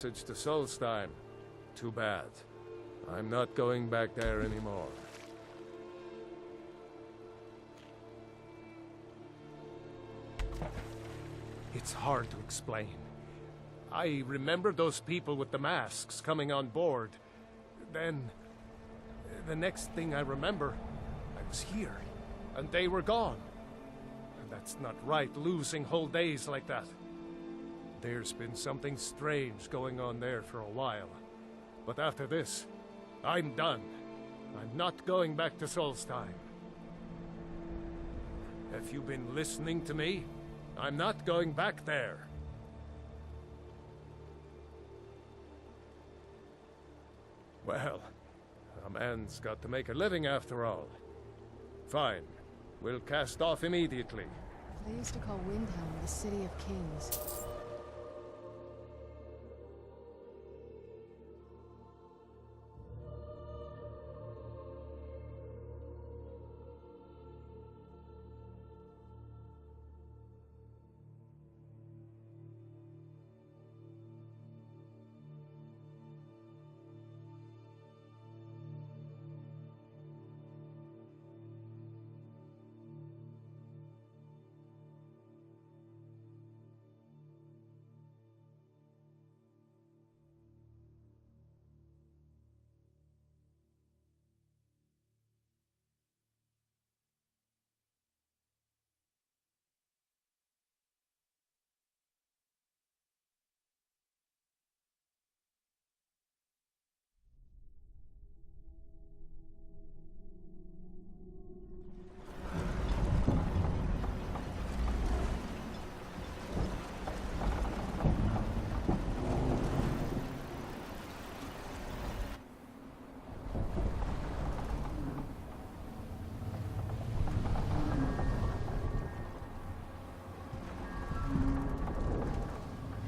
passage to Solstheim. Too bad. I'm not going back there anymore. It's hard to explain. I remember those people with the masks coming on board. Then, the next thing I remember, I was here, and they were gone. And that's not right, losing whole days like that. There's been something strange going on there for a while. But after this, I'm done. I'm not going back to Solstheim. Have you been listening to me? I'm not going back there. Well, a man's got to make a living after all. Fine. We'll cast off immediately. They used to call Windhelm the City of Kings.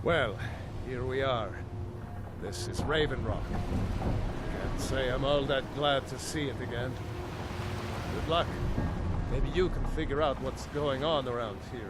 Well, here we are. This is Raven Rock. Can't say I'm all that glad to see it again. Good luck. Maybe you can figure out what's going on around here.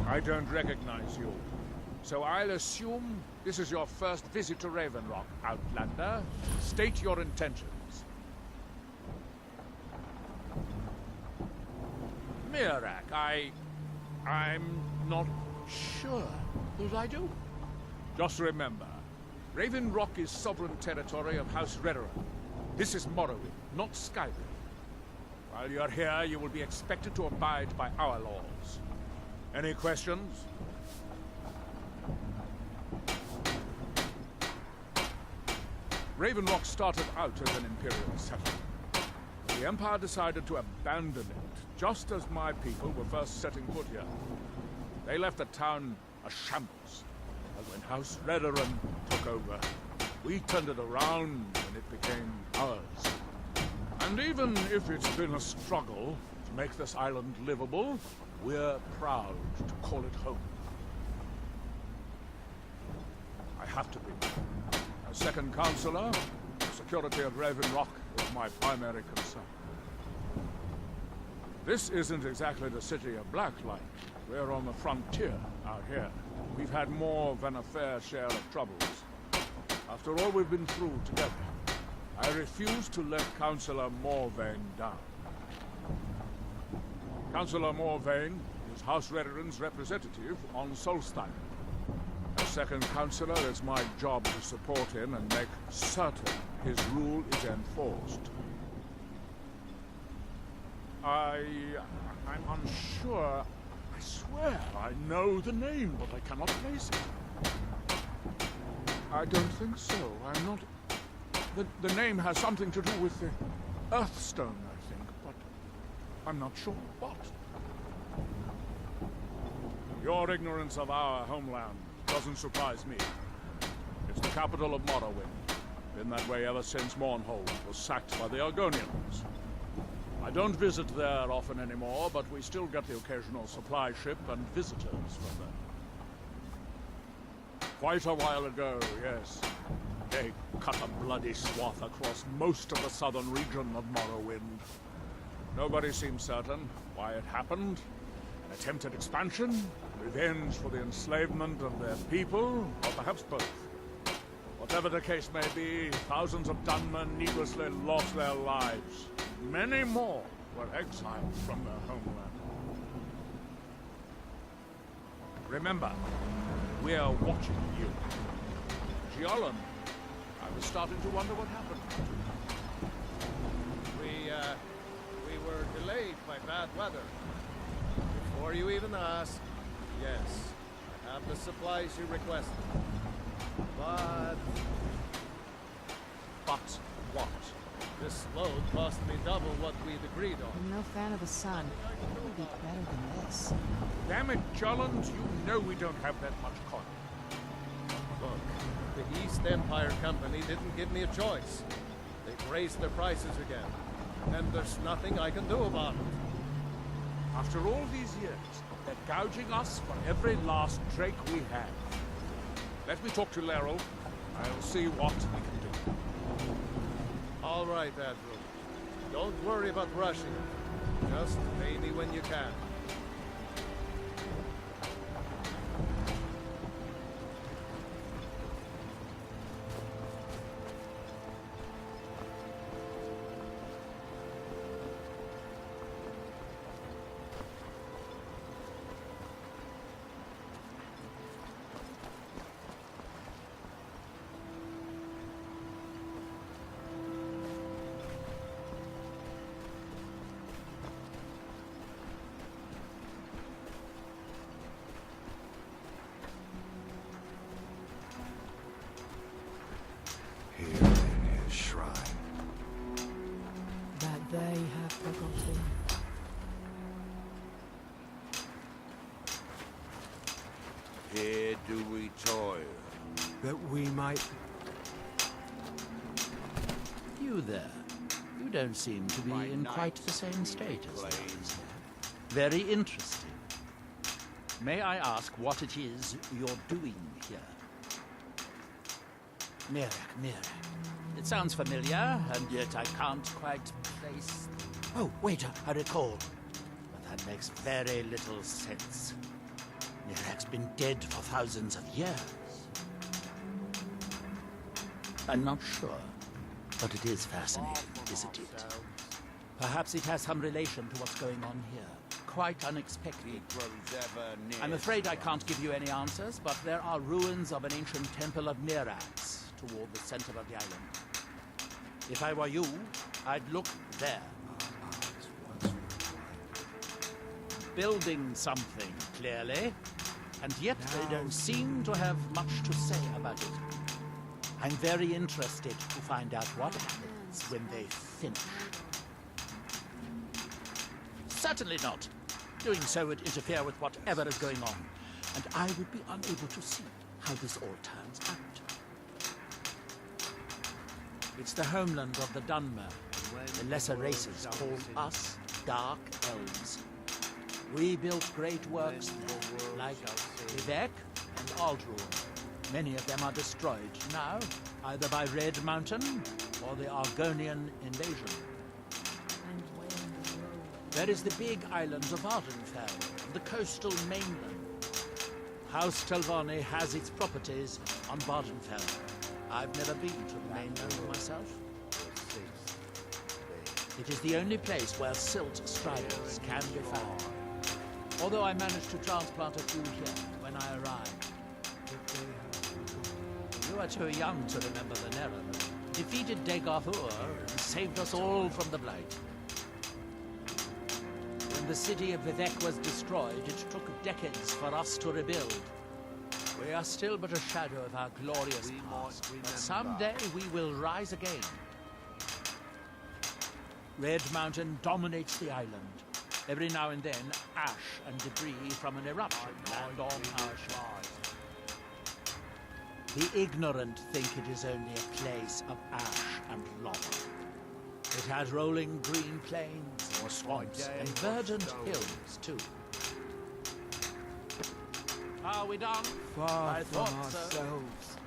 I don't recognize you. So I'll assume this is your first visit to Raven Rock, Outlander. State your intentions. Mirak, I'm not sure that I do. Just remember, Raven Rock is sovereign territory of House Redoran. This is Morrowind, not Skyrim. While you're here, you will be expected to abide by our laws. Any questions? Raven Rock started out as an Imperial settlement. The Empire decided to abandon it, just as my people were first setting foot here. They left the town a shambles. And when House Redoran took over, we turned it around and it became ours. And even if it's been a struggle to make this island livable, we're proud to call it home. I have to be. As second counselor, the security of Raven Rock is my primary concern. This isn't exactly the city of Blacklight. We're on the frontier out here. We've had more than a fair share of troubles. After all we've been through together, I refuse to let Councillor Morvain down. Councillor Morvain is House Redoran's representative on Solstheim. As second councillor, it's my job to support him and make certain his rule is enforced. I'm unsure. I swear I know the name, but I cannot place it. I don't think so. I'm not... The name has something to do with the Earthstone, I think, but I'm not sure what. Your ignorance of our homeland doesn't surprise me. It's the capital of Morrowind. Been that way ever since Mournhold was sacked by the Argonians. I don't visit there often anymore, but we still get the occasional supply ship and visitors from there. Quite a while ago, yes. They cut a bloody swath across most of the southern region of Morrowind. Nobody seems certain why it happened. An attempted expansion, revenge for the enslavement of their people, or perhaps both. Whatever the case may be, thousands of Dunmen needlessly lost their lives. Many more were exiled from their homeland. Remember, we're watching you. Giollan, I was starting to wonder what happened. We were delayed by bad weather. Before you even ask, yes, I have the supplies you requested. But What? this load cost me double what we'd agreed on. I'm no fan of the sun. It would be better than this. Damn it, Jolland, you know we don't have that much coin. Look, the East Empire Company didn't give me a choice. They've raised their prices again, and there's nothing I can do about it. After all these years, they're gouging us for every last drake we have. Let me talk to Laeral. I'll see what we can do. All right, Admiral. Don't worry about rushing it. Just pay me when you can. Here in his shrine. That they have forgotten. Here do we toil, that we might... You there. You don't seem to be in quite the same state as others. Very interesting. May I ask what it is you're doing here? Mirek. It sounds familiar, and yet I can't quite place... Oh, wait, I recall. But that makes very little sense. Mirek's been dead for thousands of years. I'm not sure, but it is fascinating, isn't it? Perhaps it has some relation to what's going on here. Quite unexpected. I'm afraid I can't give you any answers, but there are ruins of an ancient temple of Mirax toward the center of the island. If I were you, I'd look there. Building something, clearly, and yet they don't seem to have much to say about it. I'm very interested to find out what happens when they finish. Certainly not. Doing so would interfere with whatever is going on, and I would be unable to see how this all turns out. It's the homeland of the Dunmer. The lesser races call us Dark Elves. We built great works there, like Vivek and Aldruin. Many of them are destroyed now, either by Red Mountain or the Argonian invasion. There is the big island of Ardenfell, the coastal mainland. House Telvanni has its properties on Bardenfell. I've never been to the mainland myself. It is the only place where silt striders can be found. Although I managed to transplant a few here when I arrived. You are too young to remember the Neran. Defeated Dagorthur and saved us all from the Blight. When the city of Vivek was destroyed, it took decades for us to rebuild. We are still but a shadow of our glorious past, but someday we will rise again. Red Mountain dominates the island. Every now and then, ash and debris from an eruption land on our shores. The ignorant think it is only a place of ash and lava. It has rolling green plains or swamps and verdant hills, too. Are we done? Far I from thought so. ourselves.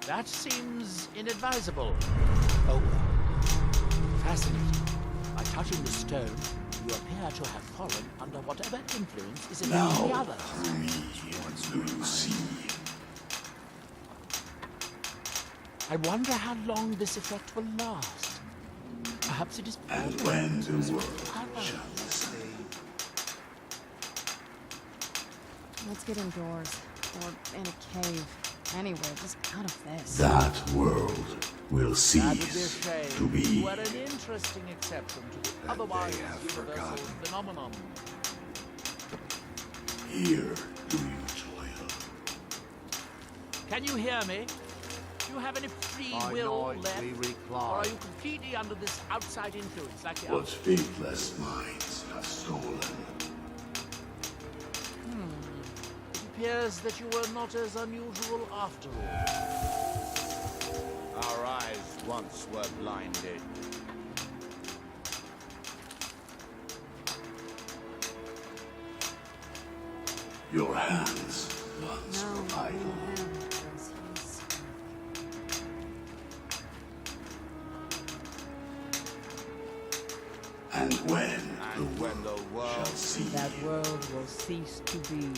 That seems inadvisable. Oh, fascinating. By touching the stone, you appear to have fallen under whatever influence is in the others. Do you see? I wonder how long this effect will last. Perhaps it is And when the world others. shall see. Let's get indoors. Or in a cave. Anywhere, just out of this. That world will That would be a cease shame. to be. You are an interesting exception to the otherwise they have universal forgotten. phenomenon. Here do you toil. Can you hear me? Do you have any free By will night left? we Or recline. are you completely under this outside influence like the What others? faithless minds have stolen. It appears that you were not as unusual after all. Our eyes once were blinded. Your hands once No, were idle. him, because he's... And when And when the shall world see. That world will cease to be.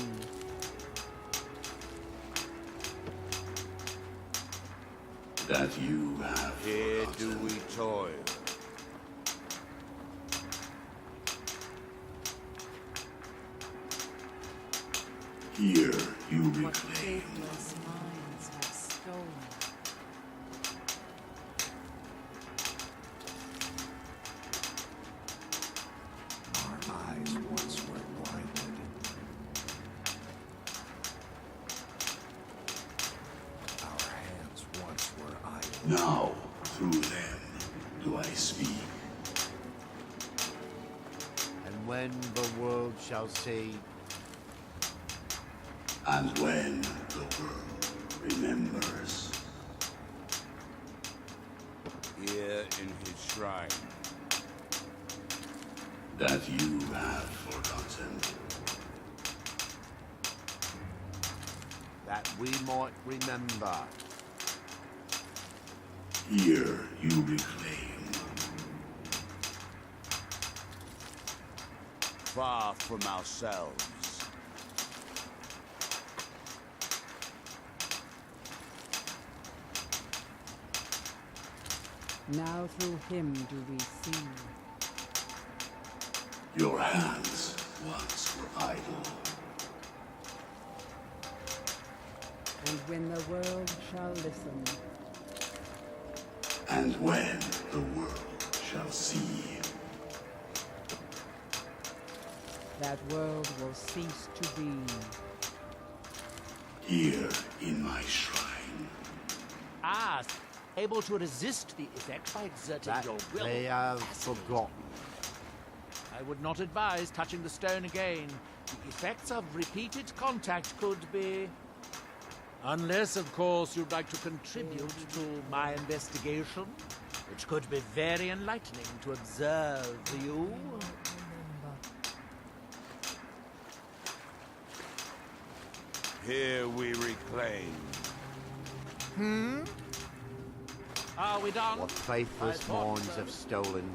That you have here do forgotten. we toil. Here you What reclaim. faithless minds have stolen. Our eyes once were blinded. Our hands once were idle. Now, through them, do I speak. And when the world shall see, And when the world remembers. Here in his shrine. That you have forgotten. that we might remember. Here you reclaim. Far from ourselves. Now through him do we see. Your hands once were idle. And when the world shall listen, And when the world shall see. that world will cease to be. Here in my shrine. Ah, able to resist the effect by exerting That your will. they have Fascinating. forgotten. I would not advise touching the stone again. The effects of repeated contact could be... Unless, of course, you'd like to contribute to my investigation, which could be very enlightening to observe you. Here we reclaim. Are we done? What faithless I thought minds so. have stolen.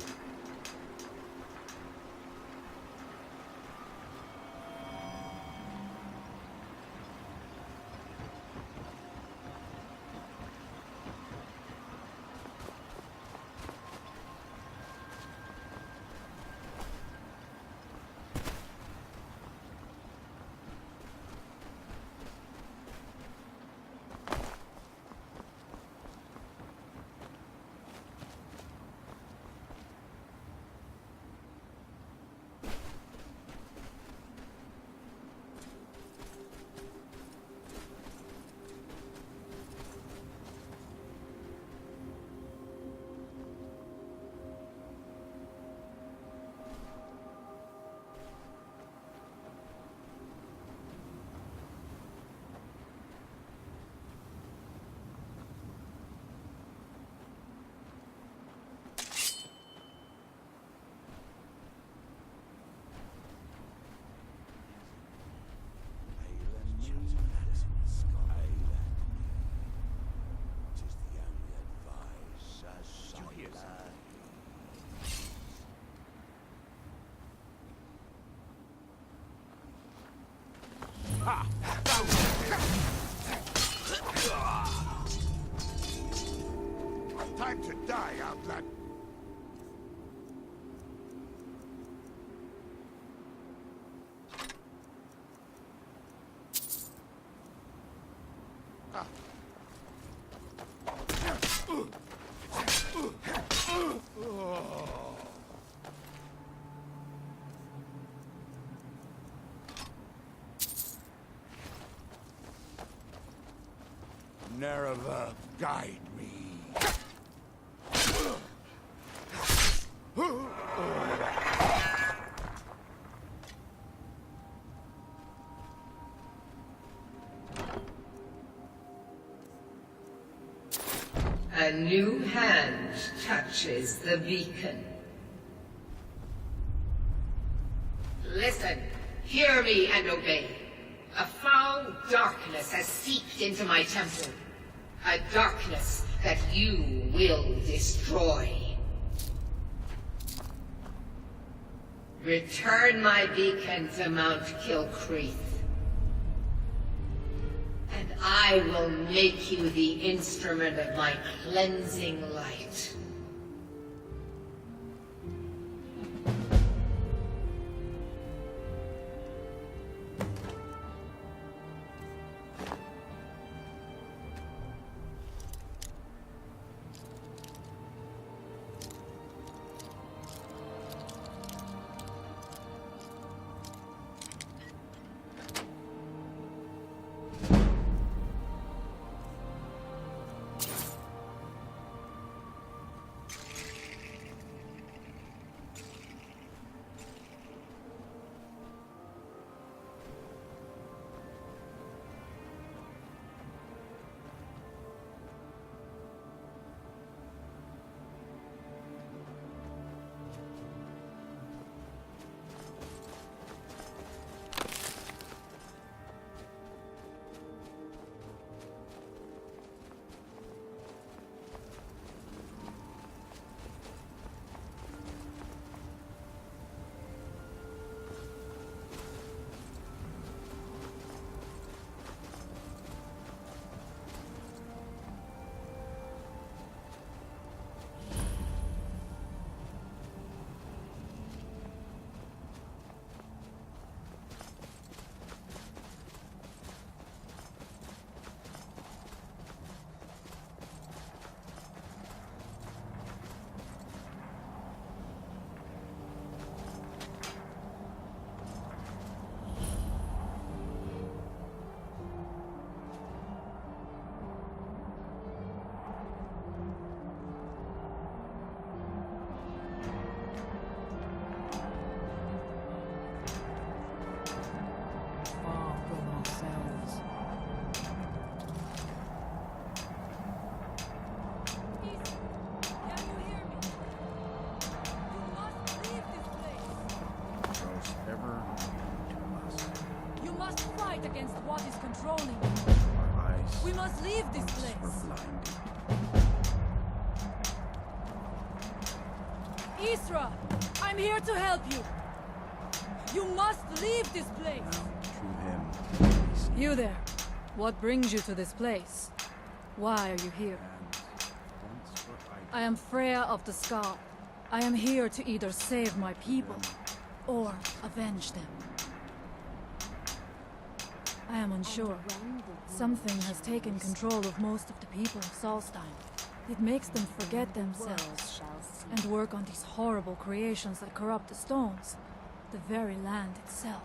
like to die, outlet. Nereva, guide me. A new hand touches the beacon. Listen, hear me and obey. A foul darkness has seeped into my temple. A darkness that you will destroy. Return my beacon to Mount Kilcreath, and I will make you the instrument of my cleansing light. Against what is controlling you. We must leave this place. Isra, I'm here to help you. You must leave this place. You there. What brings you to this place? Why are you here? I am Freya of the Scar. I am here to either save my people or avenge them. I am unsure. Something has taken control of most of the people of Solstheim. It makes them forget themselves and work on these horrible creations that corrupt the stones, the very land itself.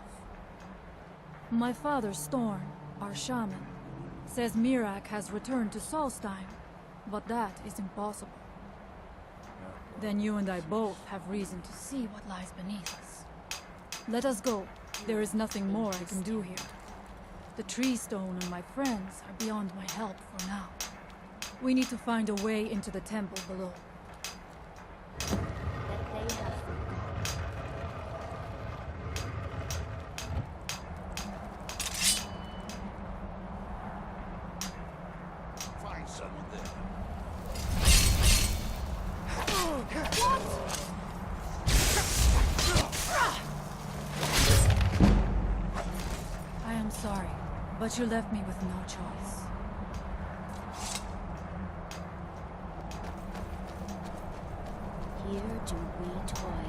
My father, Storm, our shaman, says Mirak has returned to Solstheim, but that is impossible. Then you and I both have reason to see what lies beneath us. Let us go. There is nothing more I can do here. The tree stone and my friends are beyond my help for now. We need to find a way into the temple below. Find someone there. I am sorry, but you left me with no choice. toy.